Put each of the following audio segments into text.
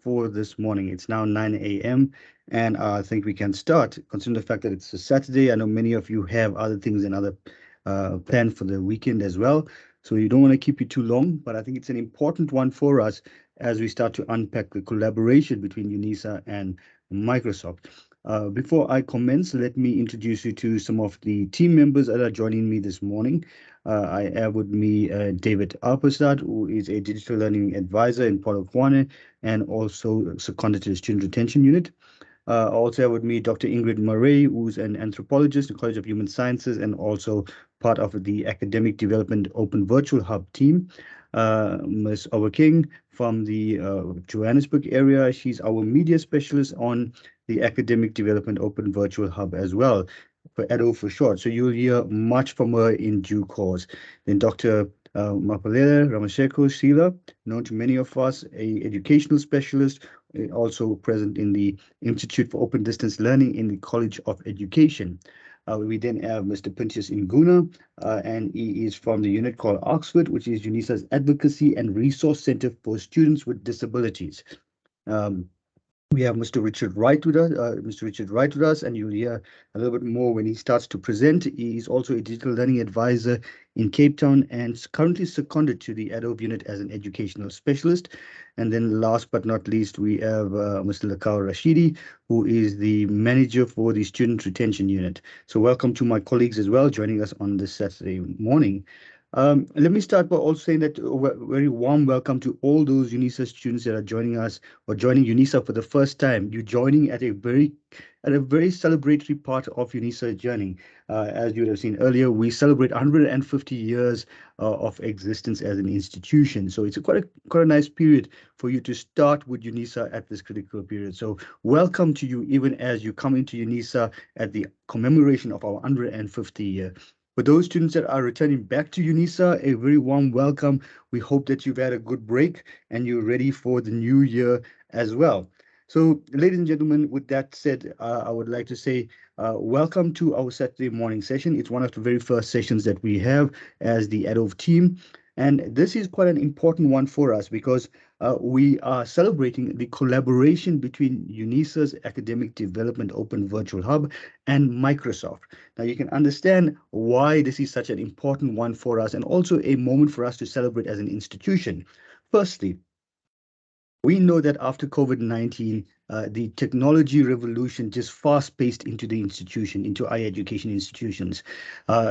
for this morning. It's now 9 a.m. and I think we can start, considering the fact that it's a Saturday. I know many of you have other things and other planned for the weekend as well. So you don't want to keep you too long, but I think it's an important one for us as we start to unpack the collaboration between UNISA and Microsoft. Before I commence, let me introduce you to some of the team members that are joining me this morning. I have with me David Alperstad, who is a digital learning advisor in Polokwane and also seconded to the Student Retention Unit. I also have with me Dr. Ingrid Murray, who's an anthropologist in the College of Human Sciences and also part of the Academic Development Open Virtual Hub team. Ms. Owa King from the Johannesburg area. She's our media specialist on the Academic Development Open Virtual Hub as well, for ADO for short. So you'll hear much from her in due course. Then Dr. Mapalele Ramasheko Sheila, known to many of us, a educational specialist, also present in the Institute for Open Distance Learning in the College of Education. We then have Mr. Pintius Inguna, and he is from the unit called Oxford, which is UNISA's Advocacy and Resource Center for Students with Disabilities. We have Mr. Richard Wright with us, and you'll hear a little bit more when he starts to present. He is also a digital learning advisor in Cape Town and currently seconded to the Adobe unit as an educational specialist. And then last but not least, we have Mr. Lakau Rashidi, who is the manager for the Student Retention Unit. So welcome to my colleagues as well, joining us on this Saturday morning. Let me start by also saying that very warm welcome to all those UNISA students that are joining us or joining UNISA for the first time. You're joining at a very celebratory part of UNISA journey. As you would have seen earlier, we celebrate 150 years of existence as an institution. So it's quite a nice period for you to start with UNISA at this critical period. So welcome to you, even as you come into UNISA at the commemoration of our 150 year. For those students that are returning back to UNISA, a very warm welcome. We hope that you've had a good break and you're ready for the new year as well. So, ladies and gentlemen, with that said, I would like to say welcome to our Saturday morning session. It's one of the very first sessions that we have as the ADOV team. And this is quite an important one for us because we are celebrating the collaboration between UNISA's Academic Development Open Virtual Hub and Microsoft. Now, you can understand why this is such an important one for us and also a moment for us to celebrate as an institution. Firstly, we know that after COVID-19, the technology revolution just fast-paced into the institution, into higher education institutions.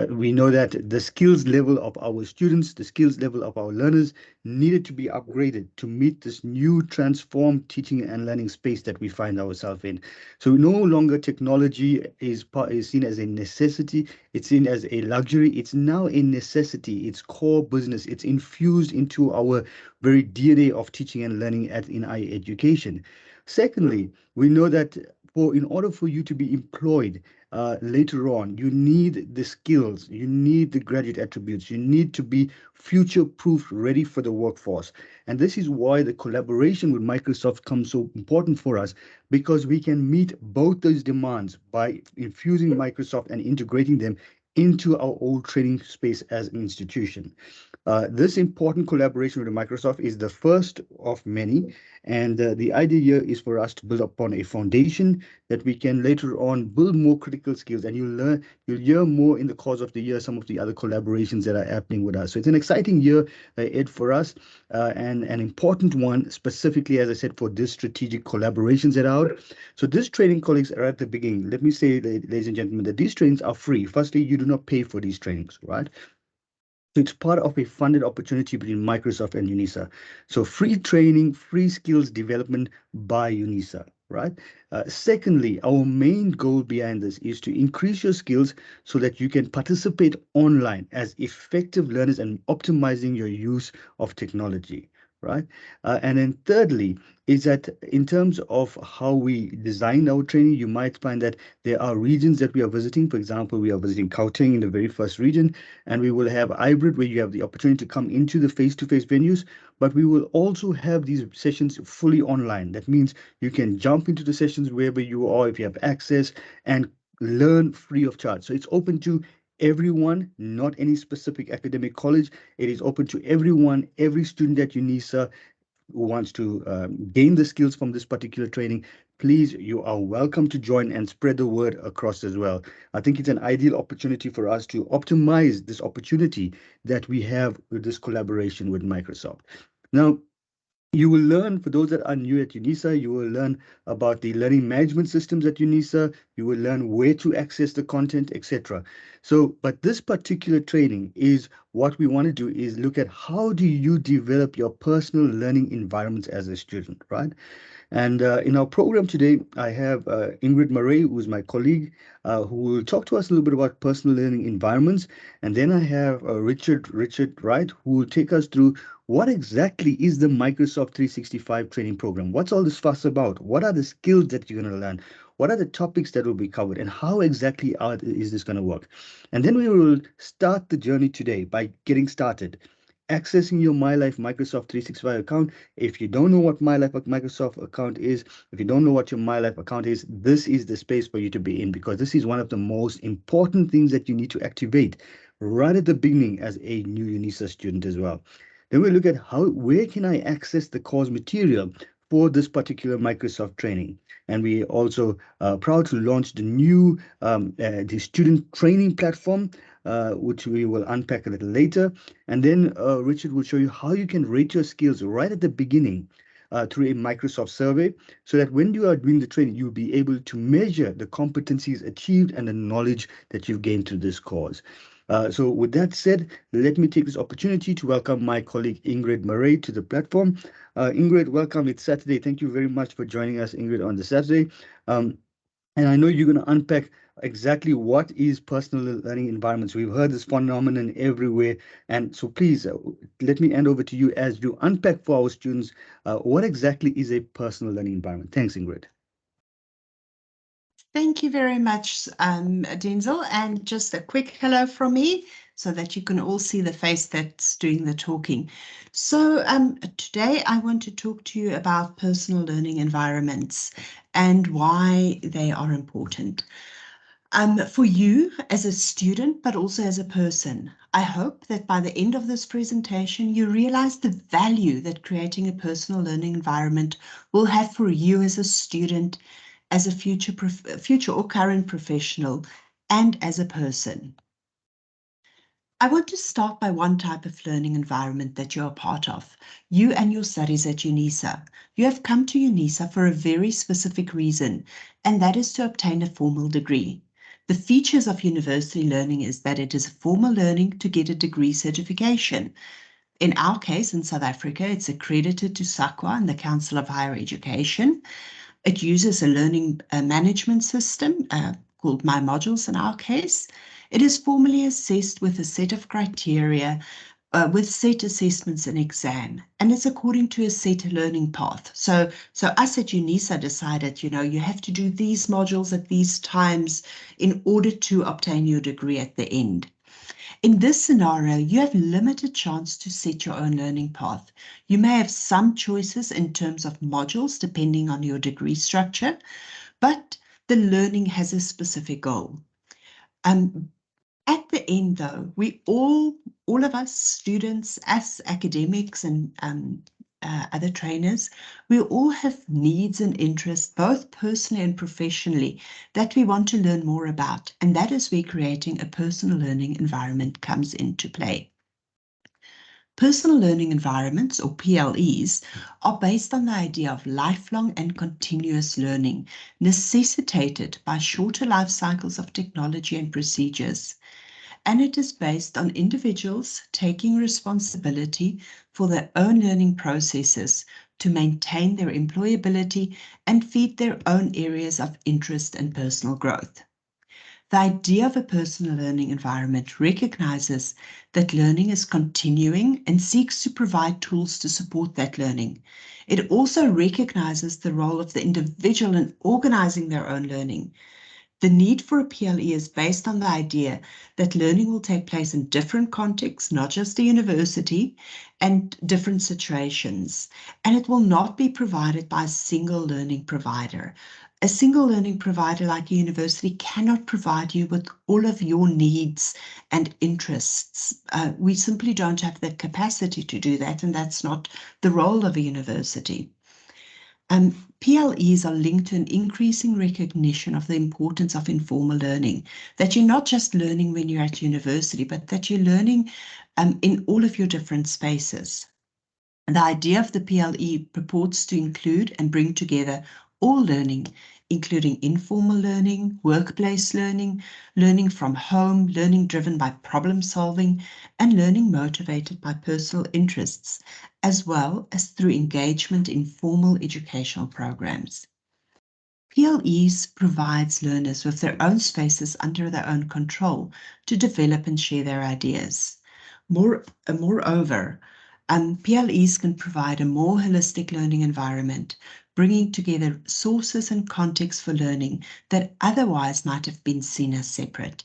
We know that the skills level of our students, the skills level of our learners needed to be upgraded to meet this new transformed teaching and learning space that we find ourselves in. So no longer technology is seen as a necessity, it's seen as a luxury. It's now a necessity, it's core business, it's infused into our very DNA of teaching and learning in higher education. Secondly, we know that in order for you to be employed later on, you need the skills, you need the graduate attributes, you need to be future-proof, ready for the workforce. And this is why the collaboration with Microsoft comes so important for us, because we can meet both those demands by infusing Microsoft and integrating them into our old training space as an institution. This important collaboration with Microsoft is the first of many, and the idea here is for us to build upon a foundation that we can later on build more critical skills, and you'll hear more in the course of the year some of the other collaborations that are happening with us. So it's an exciting year, Ed, for us, and an important one specifically, as I said, for this strategic collaborations that are out. So these training colleagues are at the beginning. Let me say, ladies and gentlemen, that these trainings are free. Firstly, you do not pay for these trainings, right? So it's part of a funded opportunity between Microsoft and UNISA. So free training, free skills development by UNISA, right? Secondly, our main goal behind this is to increase your skills so that you can participate online as effective learners and optimizing your use of technology, right? And then thirdly, is that in terms of how we design our training, you might find that there are regions that we are visiting. For example, we are visiting Gauteng in the very first region, and we will have hybrid where you have the opportunity to come into the face-to-face venues, but we will also have these sessions fully online. That means you can jump into the sessions wherever you are if you have access and learn free of charge. So it's open to everyone, not any specific academic college. It is open to everyone, every student at UNISA, who wants to gain the skills from this particular training, please, you are welcome to join and spread the word across as well. I think it's an ideal opportunity for us to optimize this opportunity that we have with this collaboration with Microsoft. Now, you will learn, for those that are new at UNISA, you will learn about the learning management systems at UNISA. You will learn where to access the content, etc. So, but this particular training is what we want to do is look at how do you develop your personal learning environments as a student, right? And in our program today, I have Ingrid Murray, who is my colleague, who will talk to us a little bit about personal learning environments. And then I have Richard Wright, who will take us through what exactly is the Microsoft 365 training program? What's all this fuss about? What are the skills that you're going to learn? What are the topics that will be covered? And how exactly is this going to work? And then we will start the journey today by getting started accessing your My Life Microsoft 365 account. If you don't know what My Life Microsoft account is, if you don't know what your My Life account is, this is the space for you to be in, because this is one of the most important things that you need to activate right at the beginning as a new UNISA student as well. Then we look at where can I access the course material for this particular Microsoft training. And we also proud to launch the new the student training platform, which we will unpack a little later. And then Richard will show you how you can rate your skills right at the beginning through a Microsoft survey, so that when you are doing the training, you'll be able to measure the competencies achieved and the knowledge that you've gained through this course. So with that said, let me take this opportunity to welcome my colleague Ingrid Murray to the platform. Ingrid, welcome. It's Saturday. Thank you very much for joining us, Ingrid, on the Saturday. And I know you're going to unpack exactly what is personal learning environments. We've heard this phenomenon everywhere. And so please, let me hand over to you as you unpack for our students, what exactly is a personal learning environment? Thanks, Ingrid. Thank you very much, Denzel. And just a quick hello from me so that you can all see the face that's doing the talking. So today I want to talk to you about personal learning environments and why they are important. For you as a student, but also as a person, I hope that by the end of this presentation, you realize the value that creating a personal learning environment will have for you as a student, as a future or current professional, and as a person. I want to start by one type of learning environment that you're a part of, you and your studies at UNISA. You have come to UNISA for a very specific reason, and that is to obtain a formal degree. The features of university learning is that it is formal learning to get a degree certification. In our case, in South Africa, it's accredited to SAQA and the Council of Higher Education. It uses a learning management system called My Modules in our case. It is formally assessed with a set of criteria with set assessments and exam, and it's according to a set learning path. So us at UNISA decided, you have to do these modules at these times in order to obtain your degree at the end. In this scenario, you have limited chance to set your own learning path. You may have some choices in terms of modules depending on your degree structure, but the learning has a specific goal. At the end, though, we all of us students, as academics and other trainers, we all have needs and interests, both personally and professionally, that we want to learn more about. And that is where creating a personal learning environment comes into play. Personal learning environments, or PLEs, are based on the idea of lifelong and continuous learning, necessitated by shorter life cycles of technology and procedures. And it is based on individuals taking responsibility for their own learning processes to maintain their employability and feed their own areas of interest and personal growth. The idea of a personal learning environment recognizes that learning is continuing and seeks to provide tools to support that learning. It also recognizes the role of the individual in organizing their own learning. The need for a PLE is based on the idea that learning will take place in different contexts, not just a university, and different situations, and it will not be provided by a single learning provider. A single learning provider like a university cannot provide you with all of your needs and interests. We simply don't have the capacity to do that, and that's not the role of a university. PLEs are linked to an increasing recognition of the importance of informal learning, that you're not just learning when you're at university, but that you're learning in all of your different spaces. The idea of the PLE purports to include and bring together all learning, including informal learning, workplace learning, learning from home, learning driven by problem solving, and learning motivated by personal interests, as well as through engagement in formal educational programs. PLEs provides learners with their own spaces under their own control to develop and share their ideas. Moreover, PLEs can provide a more holistic learning environment, bringing together sources and contexts for learning that otherwise might have been seen as separate.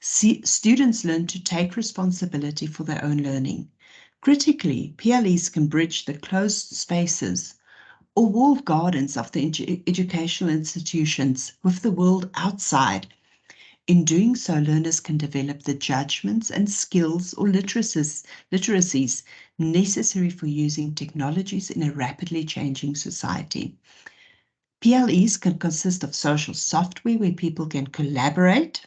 Students learn to take responsibility for their own learning. Critically, PLEs can bridge the closed spaces or walled gardens of the educational institutions with the world outside. In doing so, learners can develop the judgments and skills or literacies necessary for using technologies in a rapidly changing society. PLEs can consist of social software where people can collaborate.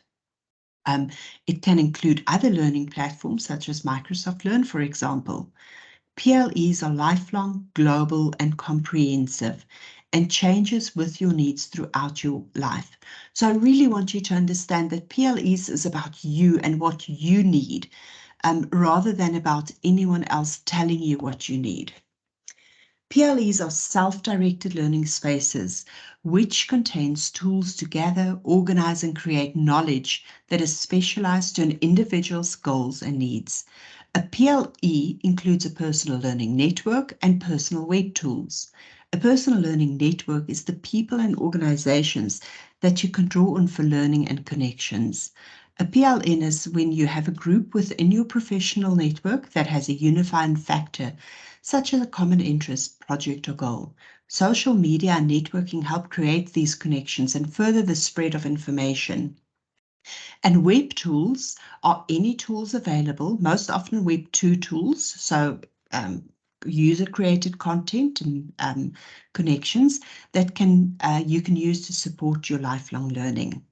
It can include other learning platforms such as Microsoft Learn, for example. PLEs are lifelong, global, and comprehensive, and changes with your needs throughout your life. So I really want you to understand that PLEs is about you and what you need, rather than about anyone else telling you what you need. PLEs are self-directed learning spaces, which contains tools to gather, organize, and create knowledge that is specialized to an individual's goals and needs. A PLE includes a personal learning network and personal web tools. A personal learning network is the people and organizations that you can draw on for learning and connections. A PLN is when you have a group within your professional network that has a unifying factor, such as a common interest, project, or goal. Social media and networking help create these connections and further the spread of information. And web tools are any tools available, most often Web 2 tools, so user-created content and connections that you can use to support your lifelong learning.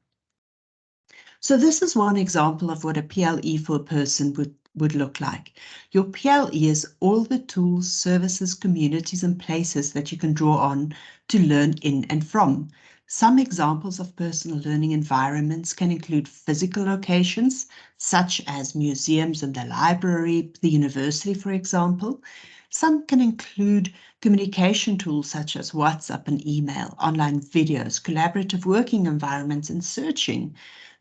So this is one example of what a PLE for a person would look like. Your PLE is all the tools, services, communities, and places that you can draw on to learn in and from. Some examples of personal learning environments can include physical locations, such as museums and the library, the university, for example. Some can include communication tools such as WhatsApp and email, online videos, collaborative working environments, and searching.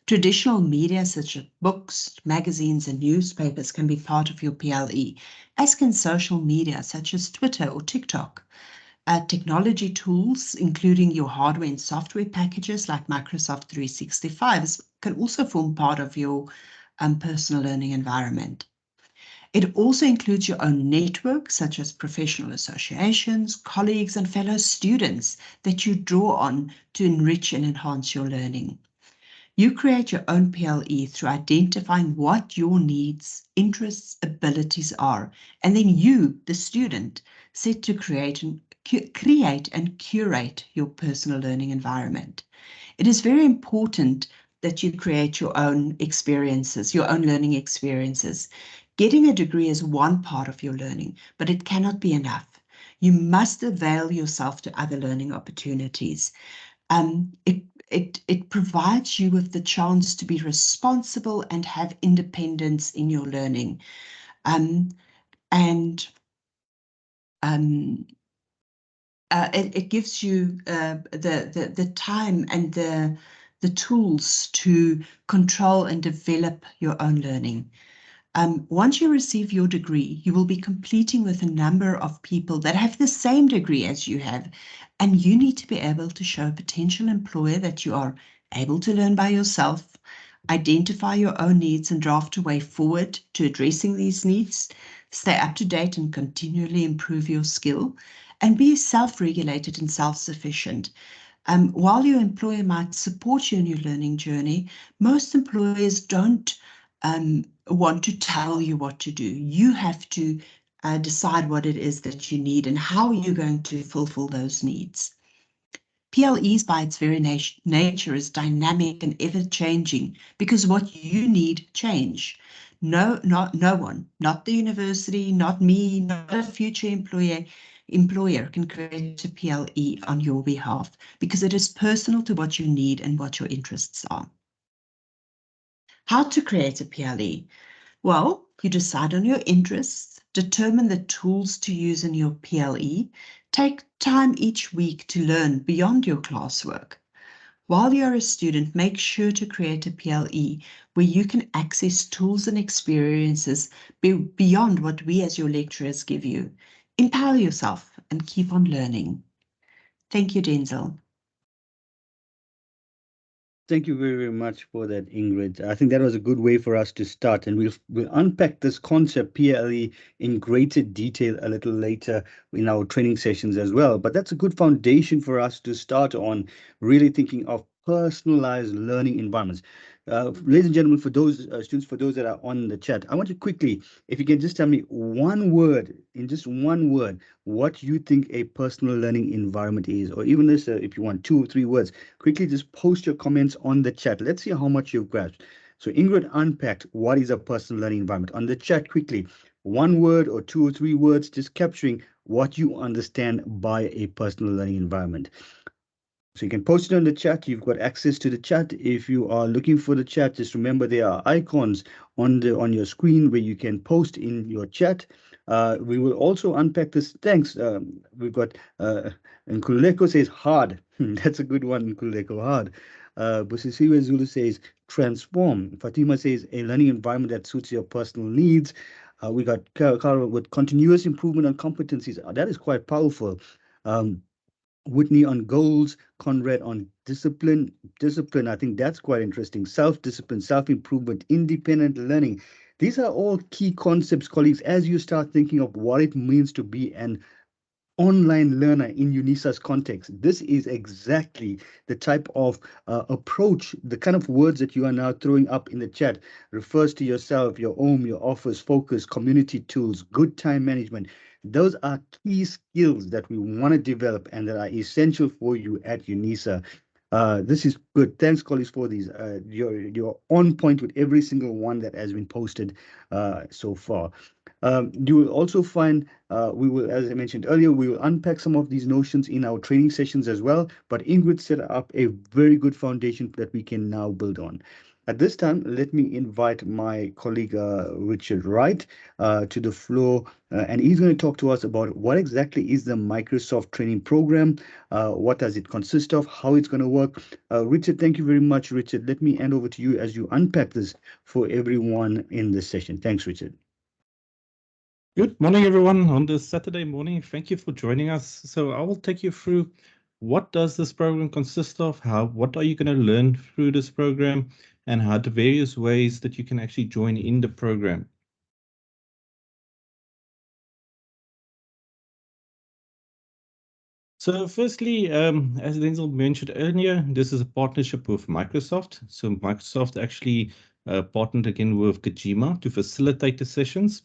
Traditional media such as books, magazines, and newspapers can be part of your PLE, as can social media such as Twitter or TikTok. Technology tools, including your hardware and software packages like Microsoft 365, can also form part of your personal learning environment. It also includes your own network, such as professional associations, colleagues, and fellow students that you draw on to enrich and enhance your learning. You create your own PLE through identifying what your needs, interests, abilities are, and then you, the student, set to create and curate your personal learning environment. It is very important that you create your own experiences, your own learning experiences. Getting a degree is one part of your learning, but it cannot be enough. You must avail yourself to other learning opportunities. It provides you with the chance to be responsible and have independence in your learning. It gives you the time and the tools to control and develop your own learning. Once you receive your degree, you will be competing with a number of people that have the same degree as you have, and you need to be able to show a potential employer that you are able to learn by yourself, identify your own needs and draft a way forward to addressing these needs, stay up to date and continually improve your skill, and be self-regulated and self-sufficient. While your employer might support you in your learning journey, most employers don't want to tell you what to do. You have to decide what it is that you need and how you're going to fulfill those needs. PLEs by its very nature is dynamic and ever-changing because what you need change. No one, not the university, not me, not a future employer can create a PLE on your behalf because it is personal to what you need and what your interests are. How to create a PLE? Well, you decide on your interests, determine the tools to use in your PLE, take time each week to learn beyond your classwork. While you're a student, make sure to create a PLE where you can access tools and experiences beyond what we as your lecturers give you. Empower yourself and keep on learning. Thank you, Denzel. Thank you very, very much for that, Ingrid. I think that was a good way for us to start, and we'll unpack this concept PLE in greater detail a little later in our training sessions as well. But that's a good foundation for us to start on, really thinking of personalized learning environments. Ladies and gentlemen, for those students, for those that are on the chat, I want you quickly, if you can just tell me one word, in just one word, what you think a personal learning environment is, or even this, if you want 2 or 3 words, quickly just post your comments on the chat. Let's see how much you've grasped. So Ingrid unpacked what is a personal learning environment. On the chat, quickly, 1 word or 2 or 3 words, just capturing what you understand by a personal learning environment. So you can post it on the chat. You've got access to the chat. If you are looking for the chat, just remember there are icons on your screen where you can post in your chat. We will also unpack this. Thanks. We've got Nkululeko says hard. That's a good one, Nkululeko, hard. Busisiwe Zulu says transform. Fatima says a learning environment that suits your personal needs. We got Carol with continuous improvement on competencies. That is quite powerful. Whitney on goals, Conrad on discipline. Discipline, I think that's quite interesting. Self-discipline, self-improvement, independent learning. These are all key concepts, colleagues, as you start thinking of what it means to be an online learner in UNISA's context. This is exactly the type of approach, the kind of words that you are now throwing up in the chat refers to yourself, your home, your office, focus, community tools, good time management. Those are key skills that we want to develop and that are essential for you at UNISA. This is good. Thanks, colleagues, for these. You're on point with every single one that has been posted so far. You will also find, we will, as I mentioned earlier, we will unpack some of these notions in our training sessions as well. But Ingrid set up a very good foundation that we can now build on. At this time, let me invite my colleague Richard Wright to the floor, and he's going to talk to us about what exactly is the Microsoft training program, what does it consist of, how it's going to work. Richard, thank you very much, Richard. Let me hand over to you as you unpack this for everyone in this session. Thanks, Richard. Good morning, everyone, on this Saturday morning. Thank you for joining us. So I will take you through what does this program consist of, what are you going to learn through this program, and how the various ways that you can actually join in the program. So firstly, as Denzel mentioned earlier, this is a partnership with Microsoft. So Microsoft actually partnered again with Kojima to facilitate the sessions.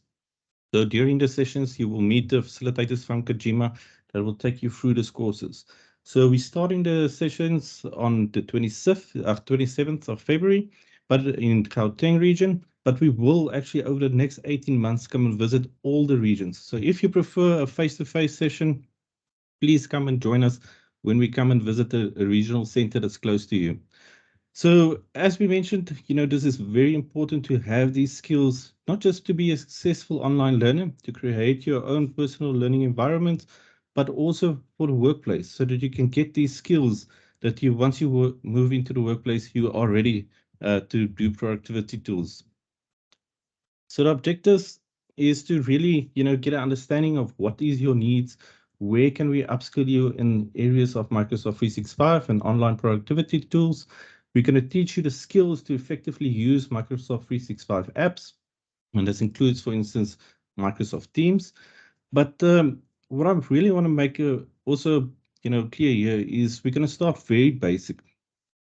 So during the sessions, you will meet the facilitators from Kojima that will take you through these courses. So we're starting the sessions on the 27th of February, but in Gauteng region. But we will actually, over the next 18 months, come and visit all the regions. So if you prefer a face-to-face session, please come and join us when we come and visit a regional center that's close to you. So as we mentioned, this is very important to have these skills, not just to be a successful online learner, to create your own personal learning environment, but also for the workplace so that you can get these skills that once you move into the workplace, you are ready to do productivity tools. So the objectives is to really, get an understanding of what is your needs, where can we upskill you in areas of Microsoft 365 and online productivity tools. We're going to teach you the skills to effectively use Microsoft 365 apps, and this includes, for instance, Microsoft Teams. But what I really want to make also, clear here is we're going to start very basic.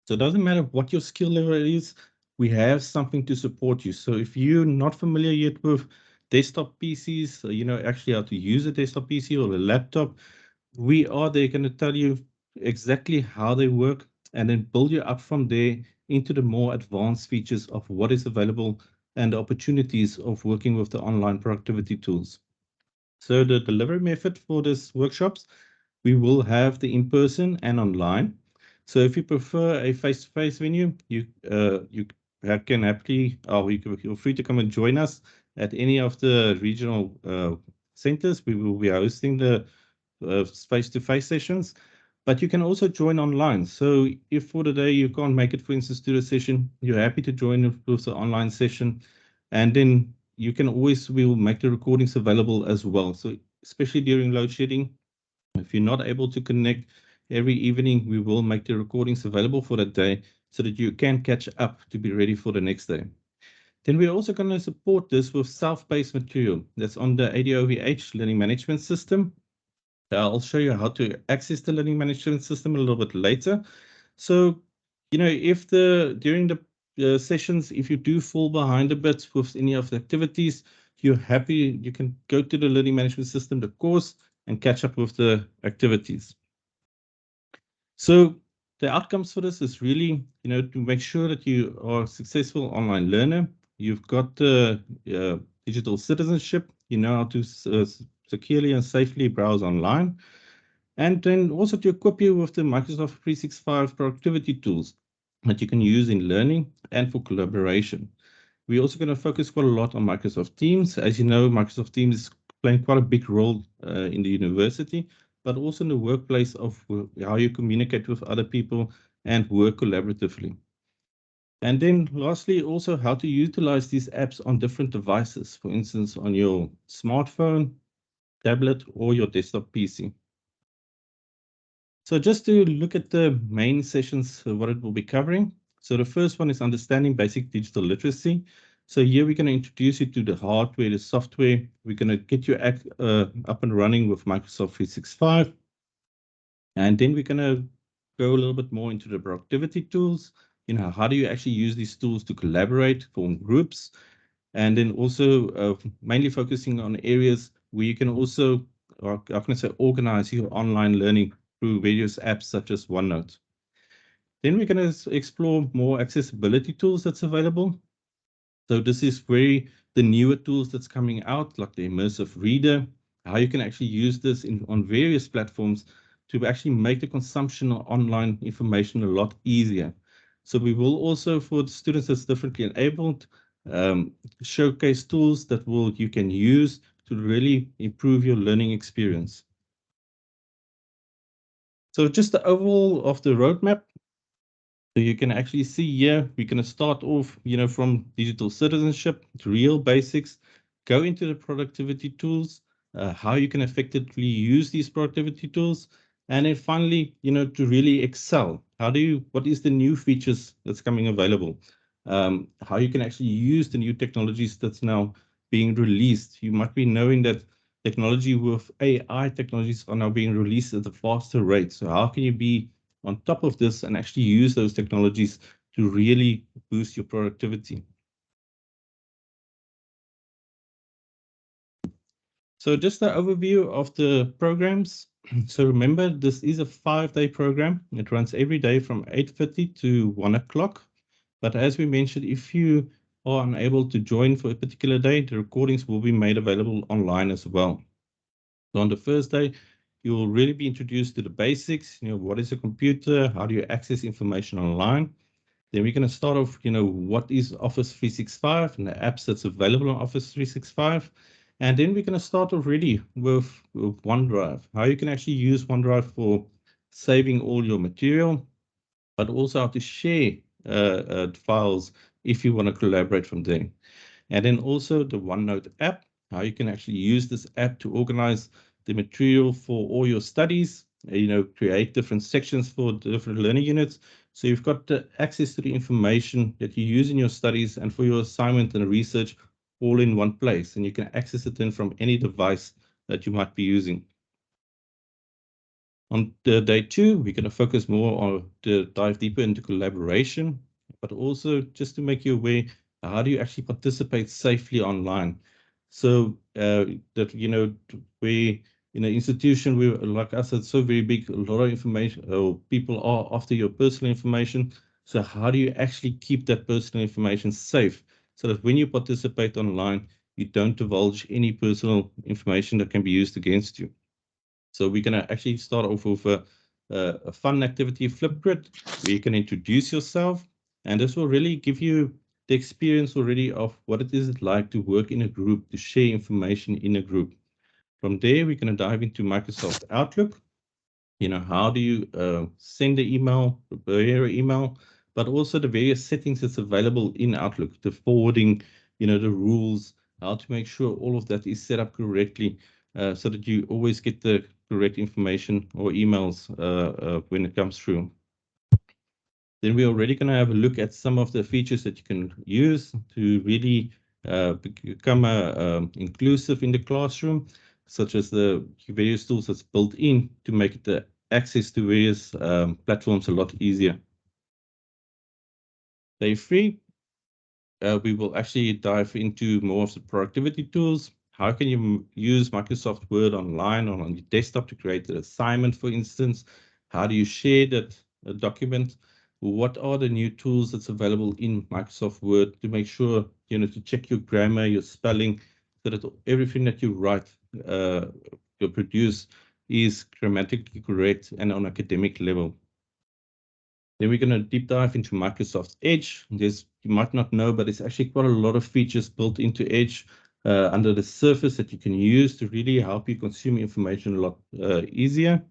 So it doesn't matter what your skill level is, we have something to support you. So if you're not familiar yet with desktop PCs, actually how to use a desktop PC or a laptop, we are there going to tell you exactly how they work and then build you up from there into the more advanced features of what is available and the opportunities of working with the online productivity tools. So the delivery method for this workshops, we will have the in-person and online. So if you prefer a face-to-face venue, you can happily, or you're free to come and join us at any of the regional centers. We will be hosting the face-to-face sessions, but you can also join online. So if for the day you can't make it, for instance, to the session, you're happy to join with the online session, and then you can always, we will make the recordings available as well. So especially during load shedding, if you're not able to connect every evening, we will make the recordings available for that day so that you can catch up to be ready for the next day. Then we're also going to support this with self-paced material that's on the ADOVH learning management system. I'll show you how to access the learning management system a little bit later. So, if during the sessions, if you do fall behind a bit with any of the activities, you're happy, you can go to the learning management system, the course, and catch up with the activities. So the outcomes for this is really, to make sure that you are a successful online learner. You've got digital citizenship, you know how to securely and safely browse online. And then also to equip you with the Microsoft 365 productivity tools that you can use in learning and for collaboration. We're also going to focus quite a lot on Microsoft Teams. As you know, Microsoft Teams is playing quite a big role in the university, but also in the workplace of how you communicate with other people and work collaboratively. And then lastly, also how to utilize these apps on different devices, for instance, on your smartphone, tablet, or your desktop PC. So just to look at the main sessions, what it will be covering. So the first one is understanding basic digital literacy. So here we're going to introduce you to the hardware, the software. We're going to get you up and running with Microsoft 365. And then we're going to go a little bit more into the productivity tools. How do you actually use these tools to collaborate, form groups? And then also mainly focusing on areas where you can also, or how can I say, organize your online learning through various apps such as OneNote. Then we're going to explore more accessibility tools that's available. So this is where the newer tools that's coming out, like the immersive reader, how you can actually use this on various platforms to actually make the consumption of online information a lot easier. So we will also, for the students that's differently enabled, showcase tools that you can use to really improve your learning experience. So just the overall of the roadmap. So you can actually see here, we're going to start off, from digital citizenship to real basics, go into the productivity tools, how you can effectively use these productivity tools, and then finally, to really excel. What is the new features that's coming available? How you can actually use the new technologies that's now being released. You might be knowing that technology with AI technologies are now being released at a faster rate. So how can you be on top of this and actually use those technologies to really boost your productivity? So just an overview of the programs. So remember, this is a 5-day program. It runs every day from 8:30 to 1 o'clock. But as we mentioned, if you are unable to join for a particular day, the recordings will be made available online as well. So on the first day, you will really be introduced to the basics. What is a computer? How do you access information online? Then we're going to start off, what is Office 365 and the apps that's available on Office 365. And then we're going to start already with OneDrive, how you can actually use OneDrive for saving all your material, but also how to share files if you want to collaborate from there. And then also the OneNote app, how you can actually use this app to organize the material for all your studies, create different sections for different learning units. So you've got the access to the information that you use in your studies and for your assignment and research all in one place. And you can access it then from any device that you might be using. On the day 2, we're going to focus more on to dive deeper into collaboration, but also just to make you aware, how do you actually participate safely online? So that, where in an institution where, like us, it's so very big, a lot of information, or people are after your personal information. So how do you actually keep that personal information safe so that when you participate online, you don't divulge any personal information that can be used against you? So we're going to actually start off with a fun activity, Flipgrid, where you can introduce yourself. And this will really give you the experience already of what it is like to work in a group, to share information in a group. From there, we're going to dive into Microsoft Outlook. How do you send the email, prepare an email, but also the various settings that's available in Outlook, the forwarding, the rules, how to make sure all of that is set up correctly so that you always get the correct information or emails when it comes through. Then we're already going to have a look at some of the features that you can use to really become inclusive in the classroom, such as the various tools that's built in to make the access to various platforms a lot easier. Day 3, we will actually dive into more of the productivity tools. How can you use Microsoft Word online or on your desktop to create an assignment, for instance? How do you share that document? What are the new tools that's available in Microsoft Word to make sure, to check your grammar, your spelling, so that everything that you write, you produce is grammatically correct and on academic level. Then we're going to deep dive into Microsoft Edge. You might not know, but it's actually quite a lot of features built into Edge under the surface that you can use to really help you consume information a lot easier.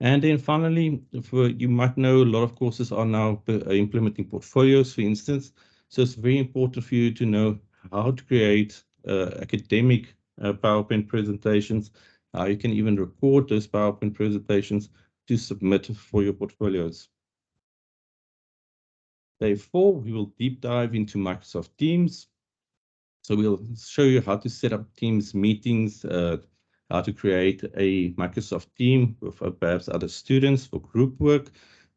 And then finally, you might know a lot of courses are now implementing portfolios, for instance. So it's very important for you to know how to create academic PowerPoint presentations, how you can even record those PowerPoint presentations to submit for your portfolios. Day 4, we will deep dive into Microsoft Teams. So we'll show you how to set up Teams meetings, how to create a Microsoft team with perhaps other students for group work,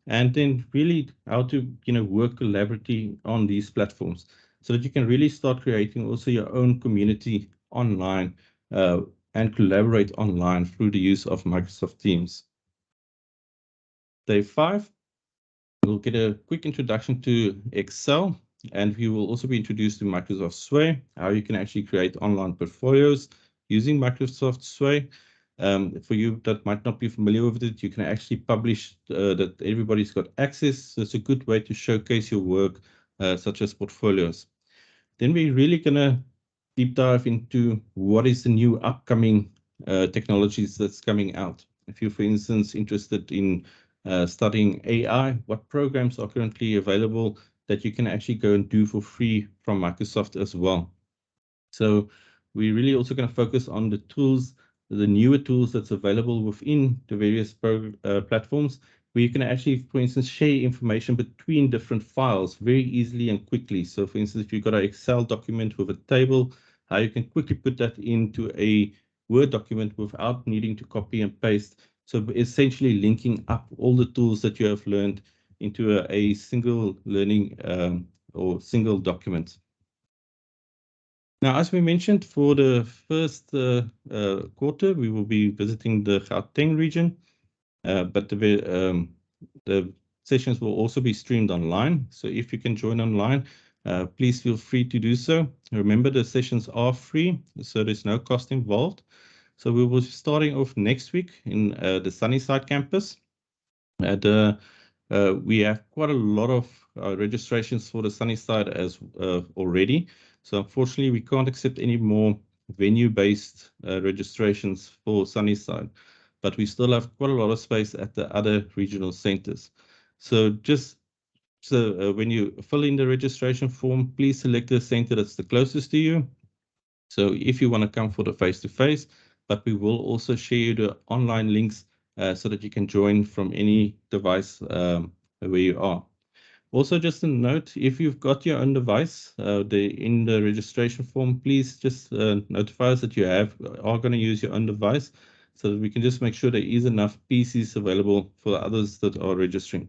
and then really how to work collaboratively on these platforms so that you can really start creating also your own community online and collaborate online through the use of Microsoft Teams. Day 5, we'll get a quick introduction to Excel, and we will also be introduced to Microsoft Sway, how you can actually create online portfolios using Microsoft Sway. For you that might not be familiar with it, you can actually publish that everybody's got access. So it's a good way to showcase your work, such as portfolios. Then we're really going to deep dive into what is the new upcoming technologies that's coming out. If you're, for instance, interested in studying AI, what programs are currently available that you can actually go and do for free from Microsoft as well. So we're really also going to focus on the tools, the newer tools that's available within the various platforms, where you can actually, for instance, share information between different files very easily and quickly. So for instance, if you've got an Excel document with a table, how you can quickly put that into a Word document without needing to copy and paste. So essentially linking up all the tools that you have learned into a single learning or single document. Now, as we mentioned, for the first quarter, we will be visiting the Gauteng region, but the sessions will also be streamed online. So if you can join online, please feel free to do so. Remember, the sessions are free, so there's no cost involved. So we will be starting off next week in the Sunnyside campus. We have quite a lot of registrations for the Sunnyside as already. So unfortunately, we can't accept any more venue-based registrations for Sunnyside, but we still have quite a lot of space at the other regional centers. So when you fill in the registration form, please select the center that's the closest to you. So if you want to come for the face-to-face, but we will also share you the online links so that you can join from any device where you are. Also, just a note, if you've got your own device, in the registration form, please just notify us that you are going to use your own device. so that we can just make sure there is enough PCs available for the others that are registering.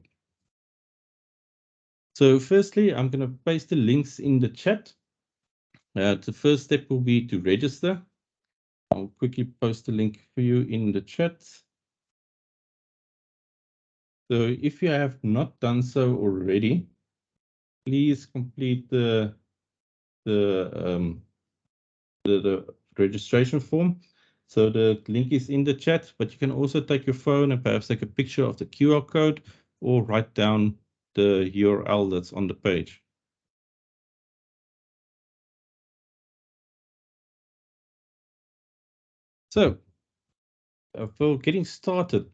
So firstly, I'm going to paste the links in the chat. The first step will be to register. I'll quickly post the link for you in the chat. So if you have not done so already, please complete the registration form. So the link is in the chat, but you can also take your phone and perhaps take a picture of the QR code or write down the URL that's on the page. So for getting started,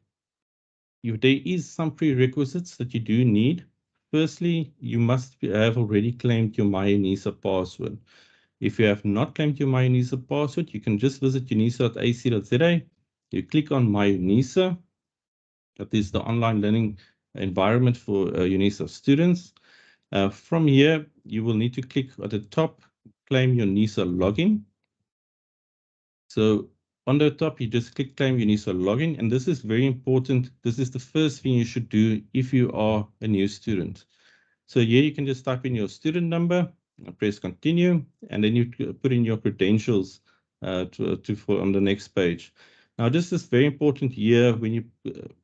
there is some prerequisites that you do need. Firstly, you must have already claimed your MyUnisa password. If you have not claimed your MyUnisa password, you can just visit unisa.ac.za. You click on MyUnisa. That is the online learning environment for UNISA students. From here, you will need to click at the top, claim your NISA login. So on the top, you just click claim your NISA login, and this is very important. This is the first thing you should do if you are a new student. So here you can just type in your student number, press continue, and then you put in your credentials on the next page. Now, this is very important here. When you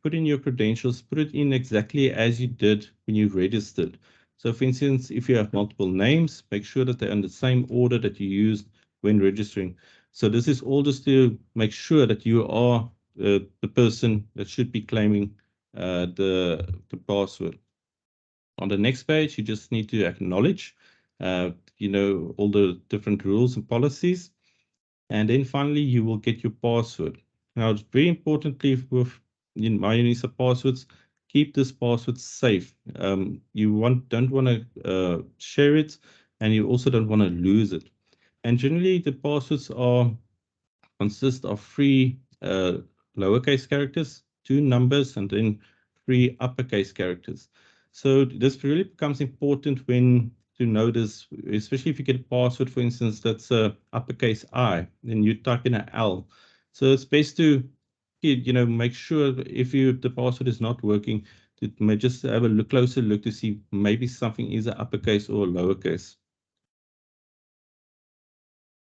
put in your credentials, put it in exactly as you did when you registered. So for instance, if you have multiple names, make sure that they're in the same order that you used when registering. So this is all just to make sure that you are the person that should be claiming the password. On the next page, you just need to acknowledge, all the different rules and policies. And then finally, you will get your password. Now, it's very importantly with MyUnisa passwords, keep this password safe. You don't want to share it, and you also don't want to lose it. And generally, the passwords consist of 3 lowercase characters, 2 numbers, and then 3 uppercase characters. So this really becomes important when to know this, especially if you get a password, for instance, that's a uppercase I, then you type in an L. So it's best to make sure if the password is not working, to just have a closer look to see maybe something is an uppercase or a lowercase.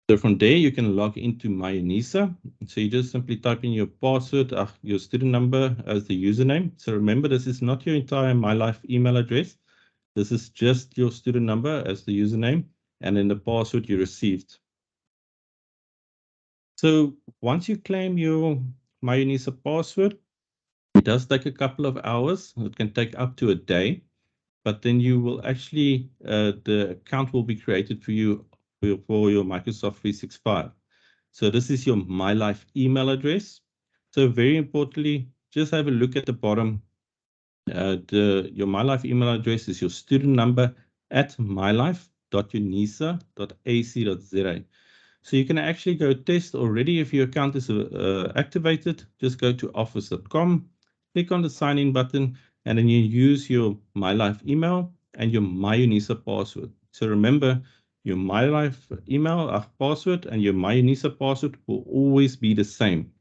So from there, you can log into MyUnisa. So you just simply type in your password, your student number as the username. So remember, this is not your entire MyLife email address. This is just your student number as the username, and then the password you received. So once you claim your MyUnisa password, it does take a couple of hours. It can take up to a day, but then you will actually, the account will be created for you for your Microsoft 365. So this is your MyLife email address. So very importantly, just have a look at the bottom. Your MyLife email address is your student number at mylife.unisa.ac.za. So you can actually go test already if your account is activated. Just go to office.com, click on the sign in button, and then you use your MyLife email and your MyUnisa password. So remember, your MyLife email password and your MyUnisa password will always be the same.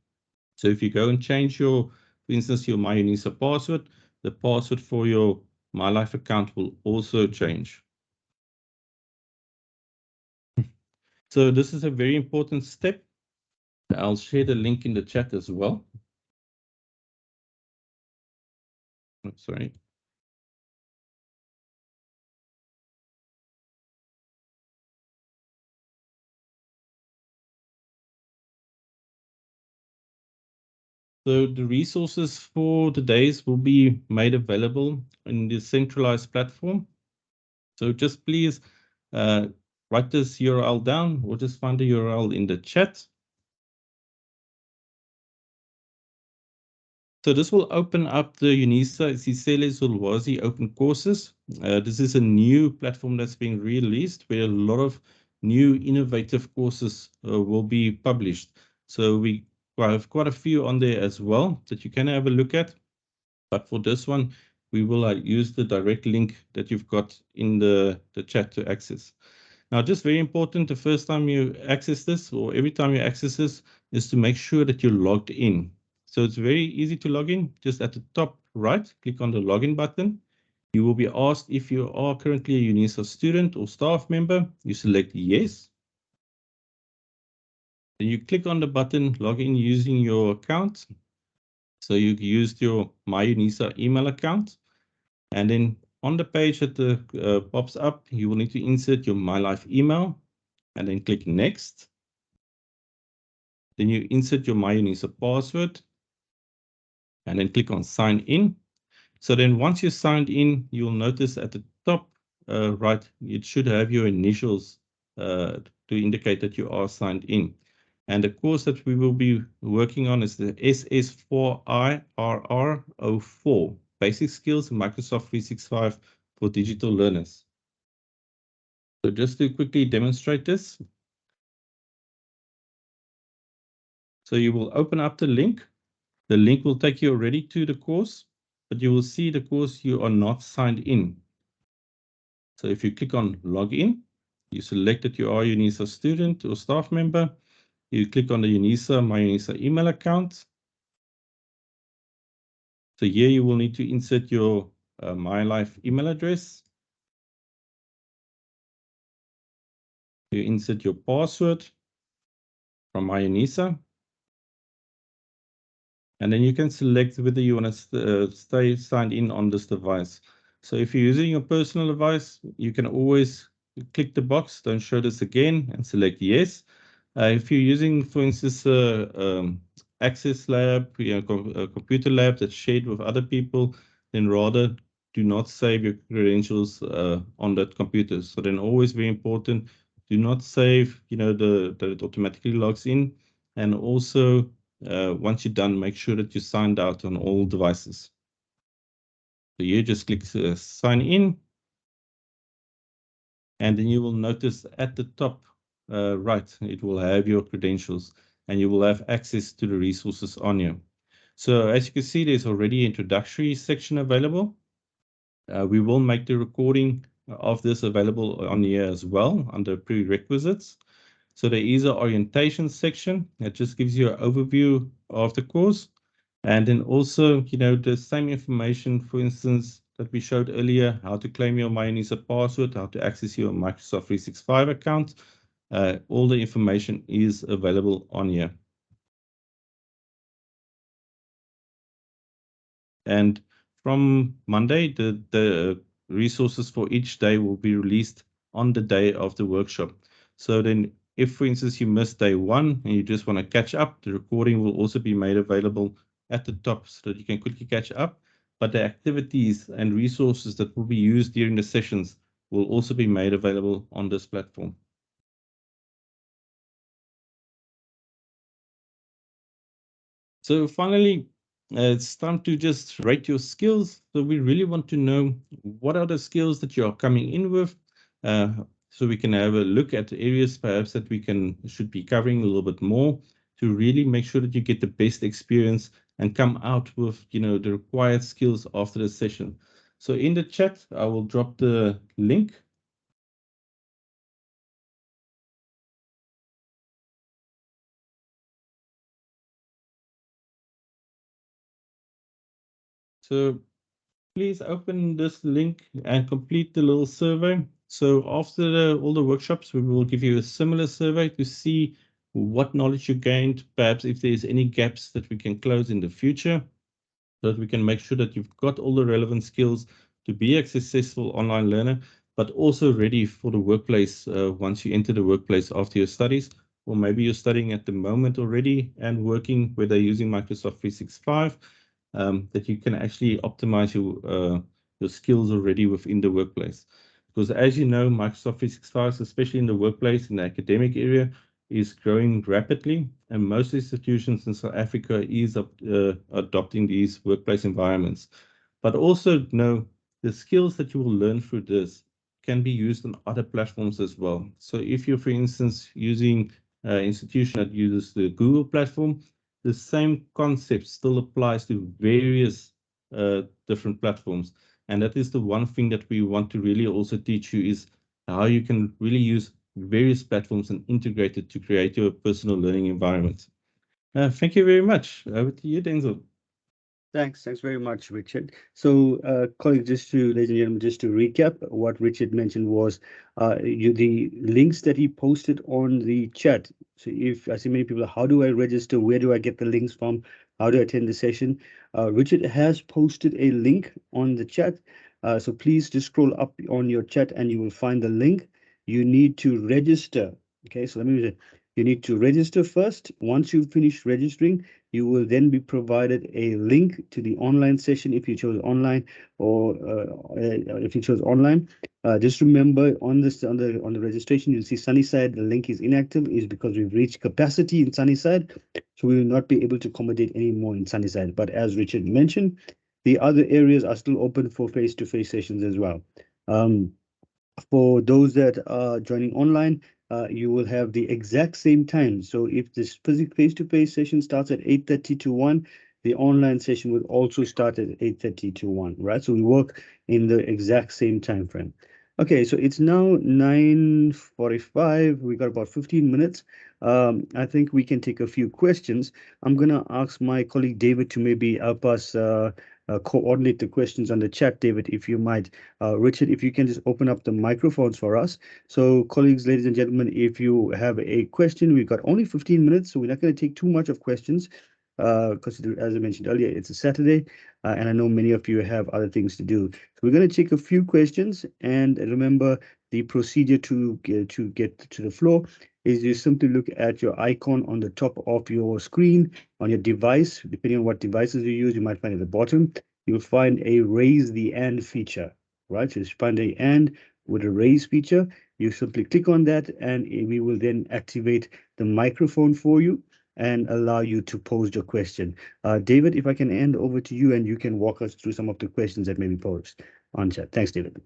So if you go and change for instance, your MyUnisa password, the password for your MyLife account will also change. So this is a very important step. I'll share the link in the chat as well. Oh, sorry. So the resources for the days will be made available in the centralized platform. So just please write this URL down or just find the URL in the chat. So this will open up the UNISA Sisele Zulwazi open courses. This is a new platform that's been released where a lot of new innovative courses will be published. So we have quite a few on there as well that you can have a look at. But for this one, we will use the direct link that you've got in the chat to access. Now, just very important, the first time you access this or every time you access this, is to make sure that you're logged in. So it's very easy to log in. Just at the top right, click on the login button. You will be asked if you are currently a UNISA student or staff member. You select yes. Then you click on the button log in using your account. So you used your My UNISA email account. And then on the page that pops up, you will need to insert your My Life email and then click next. Then you insert your My UNISA password and then click on sign in. So then once you're signed in, you'll notice at the top right, it should have your initials to indicate that you are signed in. And the course that we will be working on is the SS4IRR04, Basic Skills in Microsoft 365 for Digital Learners. So just to quickly demonstrate this. So you will open up the link. The link will take you already to the course, but you will see the course you are not signed in. So if you click on login, you select that you are a UNISA student or staff member. You click on the UNISA, My UNISA email account. So here you will need to insert your My Life email address. You insert your password from My UNISA. And then you can select whether you want to stay signed in on this device. So if you're using your personal device, you can always click the box, don't show this again, and select yes. If you're using, for instance, Access Lab, a computer lab that's shared with other people, then rather do not save your credentials on that computer. So then always very important, do not save, that it automatically logs in. And also, once you're done, make sure that you signed out on all devices. So you just click sign in. And then you will notice at the top right, it will have your credentials and you will have access to the resources on you. So as you can see, there's already an introductory section available. We will make the recording of this available on here as well under prerequisites. So there is an orientation section that just gives you an overview of the course. And then also, the same information, for instance, that we showed earlier, how to claim your My UNISA password, how to access your Microsoft 365 account. All the information is available on here. And from Monday, the resources for each day will be released on the day of the workshop. So then if, for instance, you missed day one and you just want to catch up, the recording will also be made available at the top so that you can quickly catch up. But the activities and resources that will be used during the sessions will also be made available on this platform. So finally, it's time to just rate your skills. So we really want to know what are the skills that you are coming in with, so we can have a look at areas perhaps that we should be covering a little bit more to really make sure that you get the best experience and come out with the required skills after the session. So in the chat, I will drop the link. So please open this link and complete the little survey. So after all the workshops, we will give you a similar survey to see what knowledge you gained, perhaps if there's any gaps that we can close in the future, so that we can make sure that you've got all the relevant skills to be a successful online learner, but also ready for the workplace once you enter the workplace after your studies, or maybe you're studying at the moment already and working where they're using Microsoft 365. That you can actually optimize your skills already within the workplace. Because as you know, Microsoft 365, especially in the workplace, in the academic area, is growing rapidly, and most institutions in South Africa is adopting these workplace environments. But also know the skills that you will learn through this can be used on other platforms as well. So if you're, for instance, using an institution that uses the Google platform, the same concept still applies to various different platforms. And that is the one thing that we want to really also teach you is how you can really use various platforms and integrate it to create your personal learning environment. Thank you very much. Over to you, Denzel. Thanks very much, Richard. So, colleagues, ladies and gentlemen, just to recap, what Richard mentioned was the links that he posted on the chat. So, if I see many people, how do I register? Where do I get the links from? How do I attend the session? Richard has posted a link on the chat. So, please just scroll up on your chat and you will find the link. You need to register. Okay, so let me. You need to register first. Once you finish registering, you will then be provided a link to the online session if you chose online, or if you chose online. Just remember on the registration, you'll see Sunnyside. The link is inactive, is because we've reached capacity in Sunnyside, so we will not be able to accommodate any more in Sunnyside. But as Richard mentioned, the other areas are still open for face-to-face sessions as well. For those that are joining online, you will have the exact same time. So if this face-to-face session starts at 8:30 to 1, the online session will also start at 8:30 to 1, right? So we work in the exact same time frame. Okay, so it's now 9:45. We got about 15 minutes. I think we can take a few questions. I'm gonna ask my colleague David to maybe help us coordinate the questions on the chat. David, if you might. Richard, if you can just open up the microphones for us. So, colleagues, ladies and gentlemen, if you have a question, we've got only 15 minutes, so we're not going to take too much of questions because, as I mentioned earlier, it's a Saturday, and I know many of you have other things to do. So we're going to take a few questions, and remember the procedure to get to the floor is you simply look at your icon on the top of your screen on your device. Depending on what devices you use, you might find at the bottom, you'll find a raise the hand feature, right? So you find a hand with a raise feature. You simply click on that, and we will then activate the microphone for you and allow you to pose your question. David, if I can hand over to you and you can walk us through some of the questions that may be posed on chat. Thanks, David.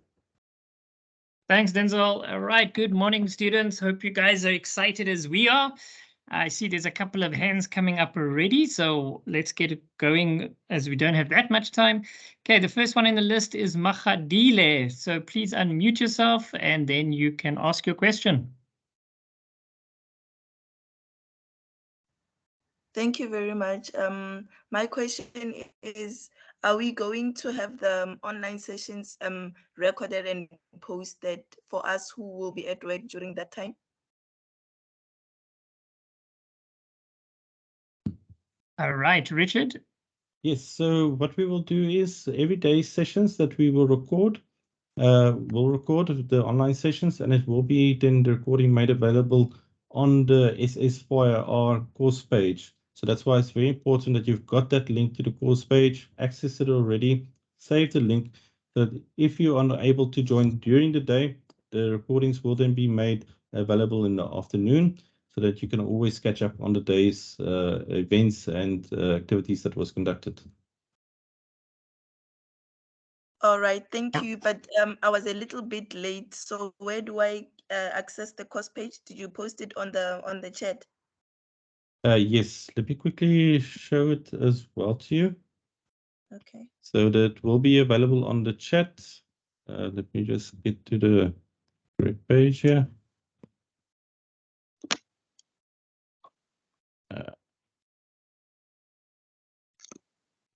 Thanks, Denzel. All right, good morning, students. Hope you guys are excited as we are. I see there's a couple of hands coming up already, so let's get it going as we don't have that much time. Okay, the first one in the list is Mahadile. So please unmute yourself and then you can ask your question. Thank you very much. My question is, are we going to have the online sessions recorded and posted for us who will be at work during that time? All right, Richard. Yes, so what we will do is everyday sessions that we will record, we'll record the online sessions, and it will be then the recording made available on the SS4IRR course page. So that's why it's very important that you've got that link to the course page, access it already, save the link, so that if you are not able to join during the day, the recordings will then be made available in the afternoon, so that you can always catch up on the day's events and activities that was conducted. All right, thank you. But I was a little bit late, so where do I access the course page? Did you post it on the chat? Yes, let me quickly show it as well to you. Okay. So that will be available on the chat. Let me just get to the correct page here.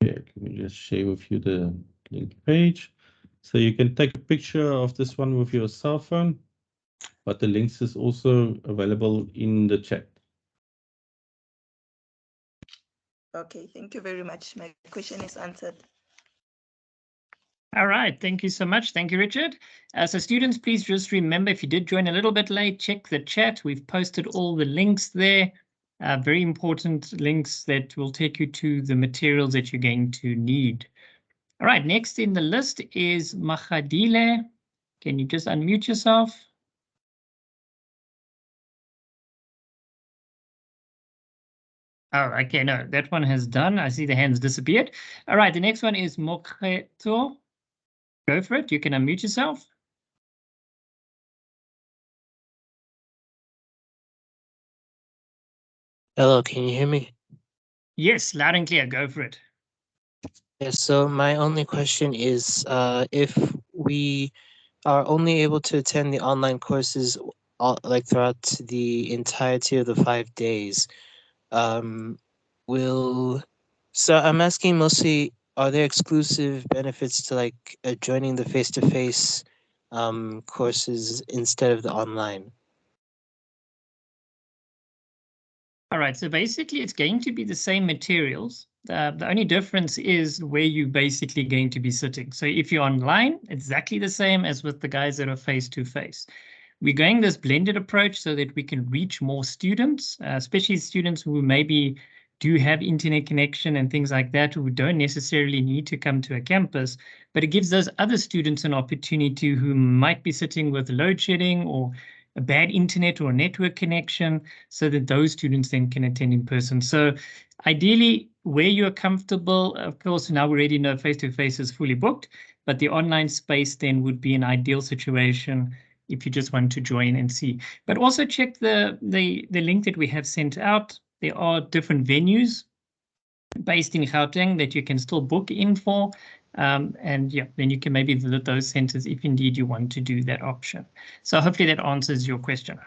Yeah, let me just share with you the link page. So you can take a picture of this one with your cell phone, but the links is also available in the chat. Okay, thank you very much. My question is answered. All right, thank you so much. Thank you, Richard. So students, please just remember, if you did join a little bit late, check the chat. We've posted all the links there. Very important links that will take you to the materials that you're going to need. All right, next in the list is Mahadile. Can you just unmute yourself? Oh, okay, no, that one has done. I see the hands disappeared. All right, the next one is Mokheto. Go for it. You can unmute yourself. Hello, can you hear me? Yes, loud and clear. Go for it. Yes, so my only question is if we are only able to attend the online courses like throughout the entirety of the 5 days, So I'm asking mostly, are there exclusive benefits to like joining the face-to-face courses instead of the online? All right, so basically it's going to be the same materials. The only difference is where you're basically going to be sitting. So if you're online, exactly the same as with the guys that are face-to-face. We're going this blended approach so that we can reach more students, especially students who maybe do have internet connection and things like that, who don't necessarily need to come to a campus, but it gives those other students an opportunity who might be sitting with load shedding or a bad internet or network connection, so that those students then can attend in person. So ideally, where you're comfortable, of course, now we already know face-to-face is fully booked, but the online space then would be an ideal situation if you just want to join and see. But also check the link that we have sent out. There are different venues based in Gauteng that you can still book in for. And yeah, then you can maybe visit those centers if indeed you want to do that option. So hopefully that answers your question.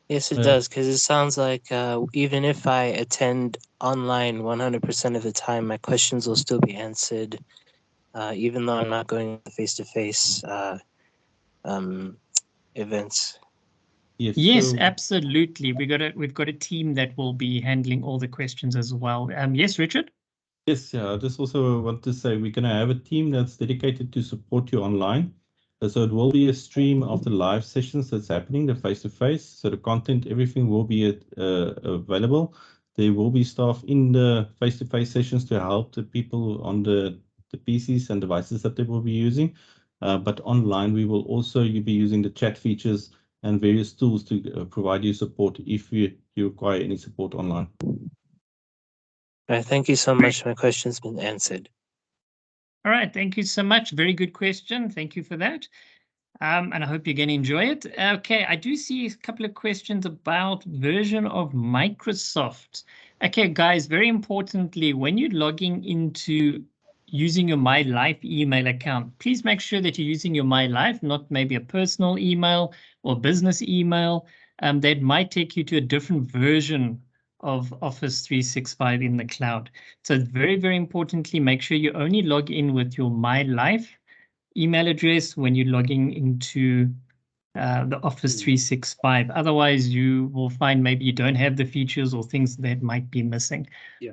Yes, it does, because it sounds like even if I attend online 100% of the time, my questions will still be answered, even though I'm not going to face-to-face events. Yes, so absolutely. We've got a team that will be handling all the questions as well. Yes, Richard? Yes, I just also want to say we're going to have a team that's dedicated to support you online. So it will be a stream of the live sessions that's happening, the face-to-face. So the content, everything will be available. There will be staff in the face-to-face sessions to help the people on the PCs and devices that they will be using. But online, we will also be using the chat features and various tools to provide you support if you require any support online. All right, thank you so much. My question's been answered. All right, thank you so much. Very good question. Thank you for that. And I hope you're going to enjoy it. Okay, I do see a couple of questions about version of Microsoft. Okay, guys, very importantly, when you're logging into using your My Life email account, please make sure that you're using your My Life, not maybe a personal email or business email. That might take you to a different version of Office 365 in the cloud. So very, very importantly, make sure you only log in with your My Life email address when you're logging into the Office 365. Otherwise, you will find maybe you don't have the features or things that might be missing. Yeah.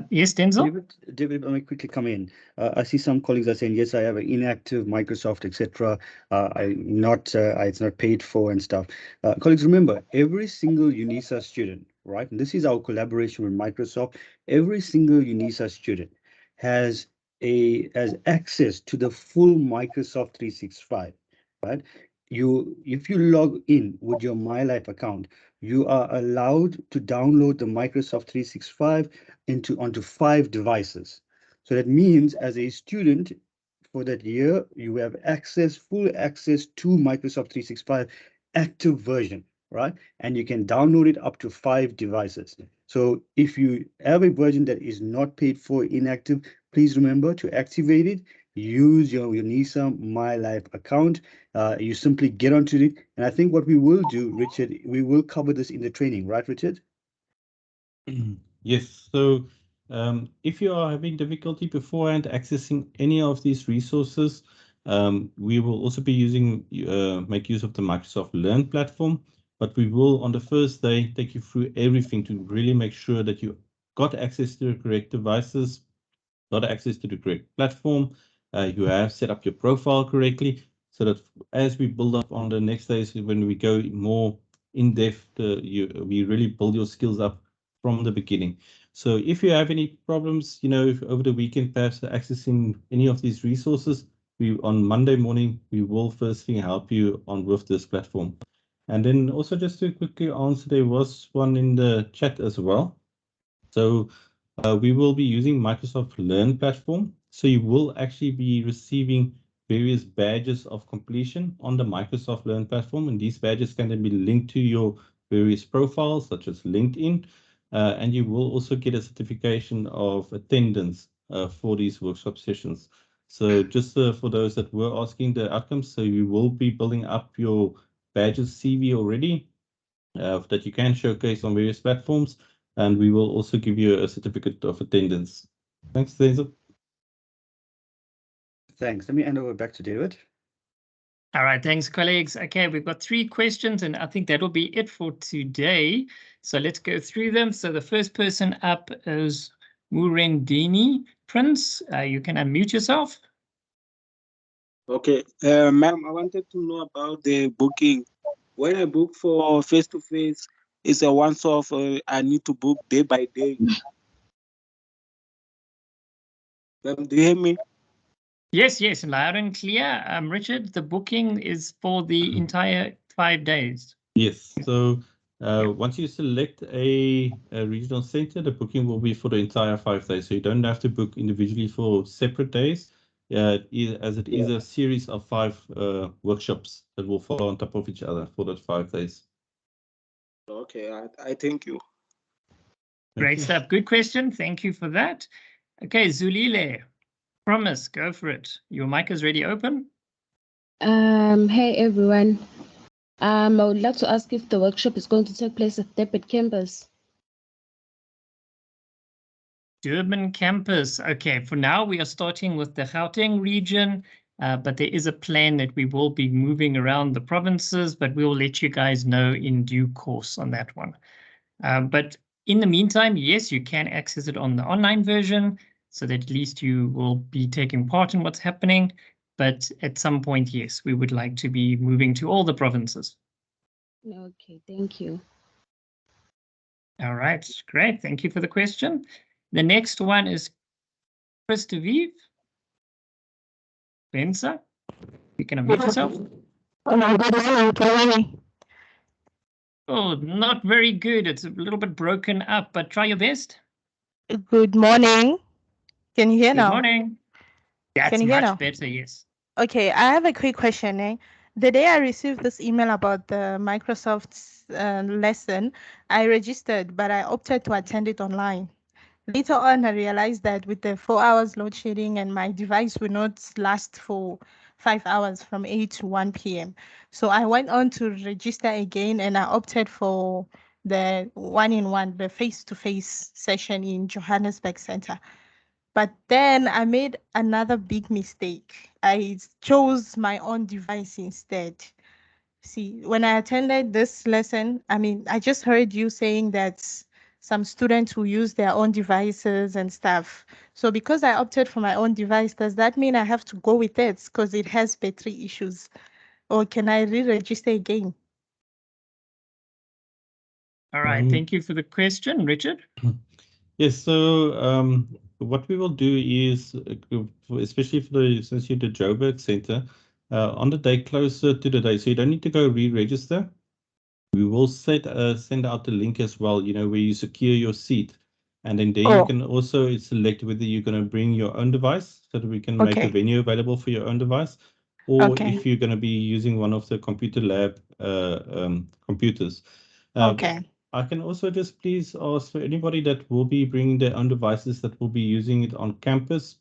Yes, Denzel? David, let me quickly come in. I see some colleagues are saying, yes, I have an inactive Microsoft, etc. It's not paid for and stuff. Colleagues, remember, every single UNISA student, right? And this is our collaboration with Microsoft. Every single UNISA student has access to the full Microsoft 365, right? If you log in with your MyLife account, you are allowed to download the Microsoft 365 onto 5 devices. So that means as a student for that year, you have full access to Microsoft 365 active version, right? And you can download it up to 5 devices. So if you have a version that is not paid for, inactive, please remember to activate it. Use your UNISA My Life account. You simply get onto it. And I think what we will do, Richard, we will cover this in the training, right, Richard? Yes, so if you are having difficulty beforehand accessing any of these resources, we will also be make use of the Microsoft Learn platform, but we will on the first day take you through everything to really make sure that you got access to the correct devices, got access to the correct platform, you have set up your profile correctly, so that as we build up on the next days, when we go more in depth, we really build your skills up from the beginning. So if you have any problems, over the weekend, perhaps accessing any of these resources, on Monday morning, we will first thing help you with this platform. And then also just to quickly answer, there was one in the chat as well. So we will be using Microsoft Learn platform. So you will actually be receiving various badges of completion on the Microsoft Learn platform. And these badges can then be linked to your various profiles, such as LinkedIn. And you will also get a certification of attendance for these workshop sessions. So just for those that were asking the outcomes, so you will be building up your badges CV already that you can showcase on various platforms. and we will also give you a certificate of attendance. Thanks, Denzel. Thanks. Let me hand over back to David. All right, thanks, colleagues. Okay, we've got 3 questions, and I think that'll be it for today. So let's go through them. So the first person up is Murendini Prince. You can unmute yourself. Okay, ma'am, I wanted to know about the booking. When I book for face-to-face, it's a once-off. I need to book day by day. Ma'am, do you hear me? Yes, yes, loud and clear. Richard, the booking is for the entire 5 days. Yes. So once you select a regional center, the booking will be for the entire 5 days. So you don't have to book individually for separate days, as it is a series of 5 workshops that will follow on top of each other for those 5 days. Okay, I thank you. Great stuff. Good question. Thank you for that. Okay, Zulile, promise, go for it. Your mic is ready open. Hey everyone. I would like to ask if the workshop is going to take place at Durban campus. Durban campus. Okay, for now we are starting with the Gauteng region, but there is a plan that we will be moving around the provinces, but we will let you guys know in due course on that one. But in the meantime, yes, you can access it on the online version, so that at least you will be taking part in what's happening. But at some point, yes, we would like to be moving to all the provinces. Okay, thank you. All right, great. Thank you for the question. The next one is Chris DeVive. Benza, you can unmute yourself. Oh my God, can you hear me? Oh, not very good. It's a little bit broken up, but try your best. Good morning. Can you hear Good now? morning. That's Can you hear much now? better, yes. Okay, I have a quick question. The day I received this email about the Microsoft's lesson, I registered, but I opted to attend it online. Later on, I realized that with the 4 hours load shedding and my device would not last for 5 hours from 8 to 1 p.m. So I went on to register again and I opted for the one-in-one, the face-to-face session in Johannesburg Center. But then I made another big mistake. I chose my own device instead. See, when I attended this lesson, I just heard you saying that some students who use their own devices and stuff. So because I opted for my own device, does that mean I have to go with it because it has battery issues? Or can I re-register again? All right, thank you for the question, Richard. Yes, so what we will do is, especially since you're the Joburg Center, on the day closer to the day, so you don't need to go re-register. We will send out the link as well, where you secure your seat. And then there you can also select whether you're going to bring your own device so that we can make a venue available for your own device, or if you're going to be using one of the computer lab computers. I can also just please ask for anybody that will be bringing their own devices that will be using it on campus,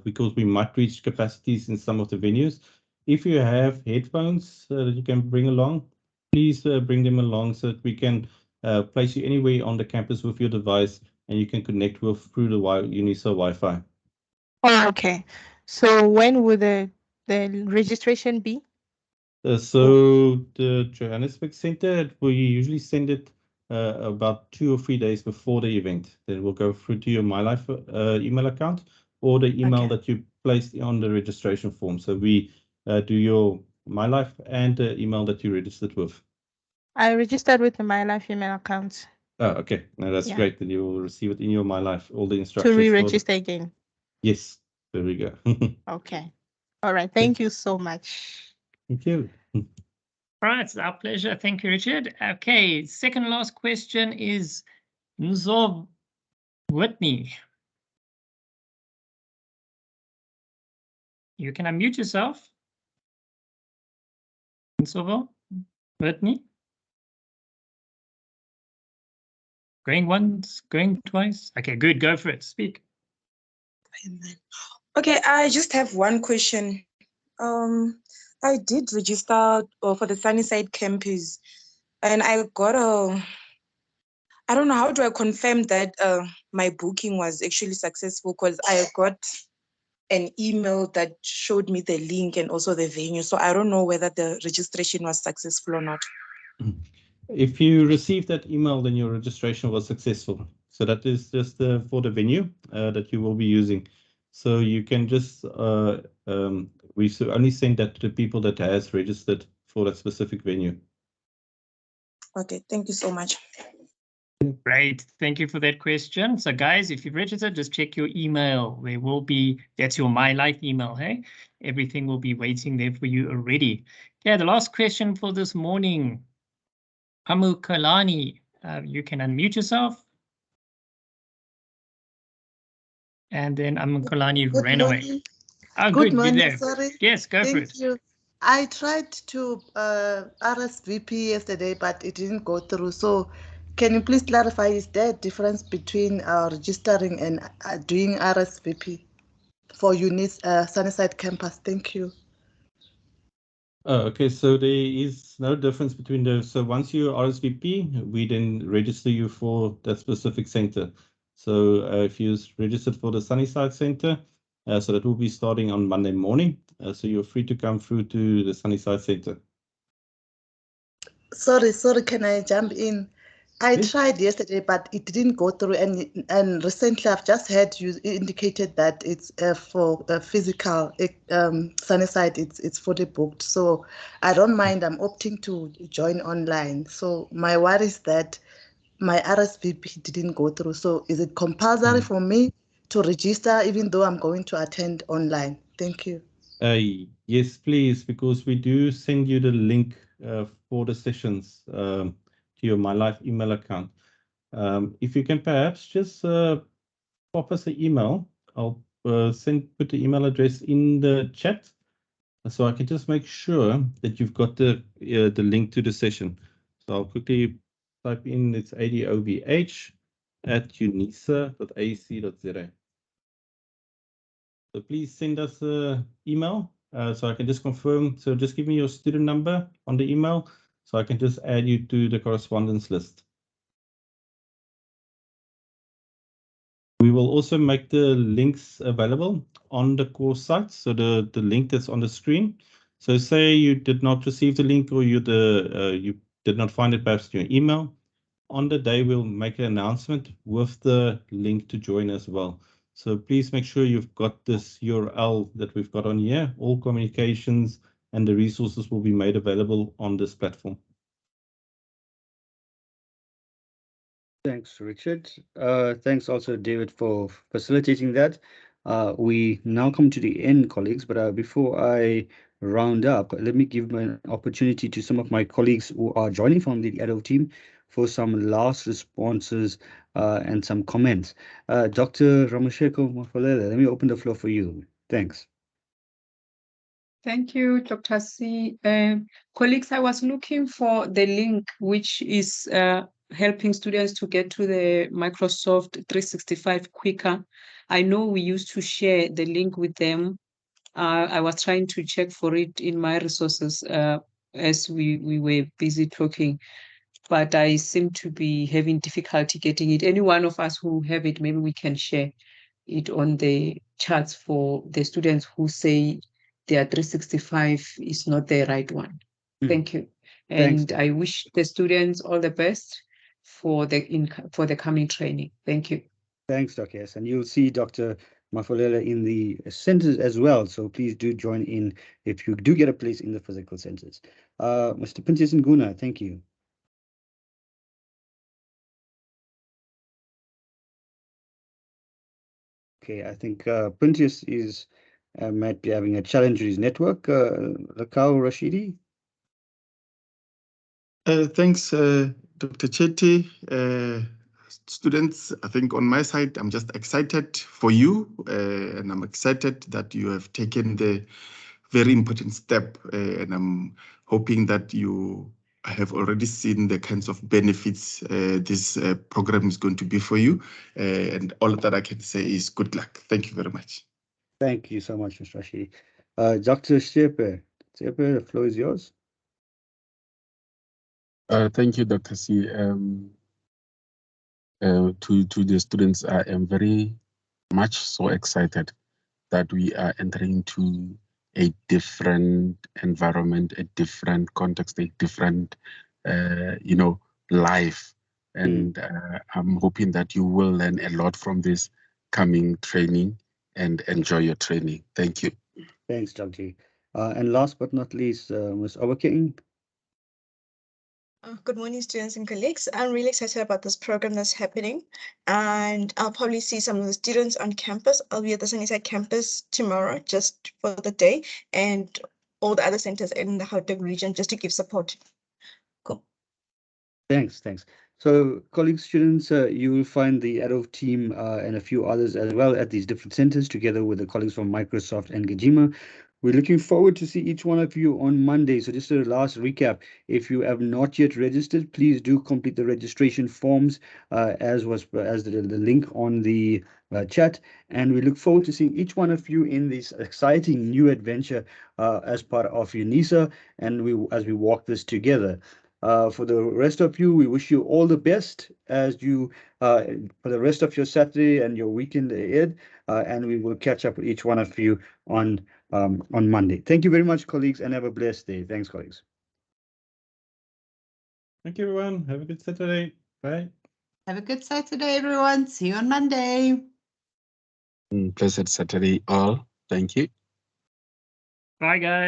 because we might reach capacities in some of the venues. If you have headphones that you can bring along, please bring them along so that we can place you anywhere on the campus with your device and you can connect through the Unicell Wi-Fi. Oh, okay. So when will the registration be? So the Johannesburg Center, we usually send it about 2 or 3 days before the event. Then we'll go through to your MyLife email account or the email that you placed on the registration form. So we do your MyLife and the email that you registered with. I registered with the MyLife email account. Oh, okay. No, that's great. Then you will receive it in your MyLife, all the instructions. To re-register again. Yes, there we go. Okay. All right. Thank you so much. Thank you. All right, it's our pleasure. Thank you, Richard. Okay, second last question is Nzov Whitney. You can unmute yourself. Nzov Whitney. Going once, going twice. Okay, good. Go for it. Speak. Okay, I just have one question. I did register for the Sunnyside campus, and I got I don't know, how do I confirm that my booking was actually successful? Because I got an email that showed me the link and also the venue. So I don't know whether the registration was successful or not. If you received that email, then your registration was successful. So that is just for the venue that you will be using. So you can just, we only send that to the people that has registered for that specific venue. Okay, thank you so much. Great. Thank you for that question. So guys, if you've registered, just check your email. There will be, that's your My Life email, hey? Everything will be waiting there for you already. Okay, the last question for this morning. Hamu Kalani, you can unmute yourself. And then Hamu Kalani Good ran away. morning. Oh, Good good, you're morning, there. sorry. Yes, go for it. Thank you. I tried to RSVP yesterday, but it didn't go through. So can you please clarify, is there a difference between registering and doing RSVP for Sunnyside campus? Thank you. Okay, so there is no difference between those. So once you RSVP, we then register you for that specific center. So if you registered for the Sunnyside Center, so that will be starting on Monday morning. So you're free to come through to the Sunnyside Center. Sorry, can I jump in? I tried yesterday, but it didn't go through. And recently, I've just heard you indicated that it's for physical Sunnyside. It's fully booked, so I don't mind. I'm opting to join online. So my worry is that my RSVP didn't go through. So is it compulsory for me to register even though I'm going to attend online? Thank you. Yes, please, because we do send you the link for the sessions to your My Life email account. If you can perhaps just pop us an email, I'll put the email address in the chat, so I can just make sure that you've got the link to the session. So I'll quickly type in, it's adovh@unisa.ac.za. So please send us an email so I can just confirm. So just give me your student number on the email so I can just add you to the correspondence list. We will also make the links available on the course site. So the link that's on the screen. So say you did not receive the link, or you did not find it perhaps in your email. On the day, we'll make an announcement with the link to join as well. So please make sure you've got this URL that we've got on here. All communications and the resources will be made available on this platform. Thanks, Richard. Thanks also, David, for facilitating that. We now come to the end, colleagues, but before I round up, let me give an opportunity to some of my colleagues who are joining from the adult team for some last responses and some comments. Dr. Ramasheko Mafolele, let me open the floor for you. Thanks. Thank you, Dr. C. Colleagues, I was looking for the link which is helping students to get to the Microsoft 365 quicker. I know we used to share the link with them. I was trying to check for it in my resources as we were busy talking, but I seem to be having difficulty getting it. Any one of us who have it, maybe we can share it on the charts for the students who say their 365 is not the right one. Thank you. And I wish the students all the best for the coming training. Thank you. Thanks, Dr. S. And you'll see Dr. Mafolele in the centers as well. So please do join in if you do get a place in the physical centers. Mr. Pintis Nguna, thank you. Okay, I think Pintis is might be having a challenge with his network. Lakau Rashidi. Thanks, Dr. Chetty. Students, I think on my side, I'm just excited for you, and I'm excited that you have taken the very important step, and I'm hoping that you have already seen the kinds of benefits this program is going to be for you, and all that I can say is good luck. Thank you very much. Thank you so much, Mr. Rashidi. Dr. Shepe, the floor is yours. Thank you, Dr. C. to the students. I am very much so excited that we are entering into a different environment, a different context, a different, life. And I'm hoping that you will learn a lot from this coming training and enjoy your training. Thank you. Thanks, Jagji. And last but not least, Ms. Owaking. Good morning, students and colleagues. I'm really excited about this program that's happening, and I'll probably see some of the students on campus. I'll be at the Sunnyside campus tomorrow just for the day, and all the other centers in the Gauteng region just to give support. Cool. Thanks. So, colleagues, students, you will find the Adolf team and a few others as well at these different centers, together with the colleagues from Microsoft and Gajima. We're looking forward to see each one of you on Monday. So just a last recap, if you have not yet registered, please do complete the registration forms as the link on the chat. And we look forward to seeing each one of you in this exciting new adventure as part of UNISA, and as we walk this together. For the rest of you, we wish you all the best as you for the rest of your Saturday and your weekend ahead. And we will catch up with each one of you on Monday. Thank you very much, colleagues, and have a blessed day. Thanks, colleagues. Thank you, everyone. Have a good Saturday. Bye. Have a good Saturday, everyone. See you on Monday. Blessed Saturday, all. Thank you. Bye, guys.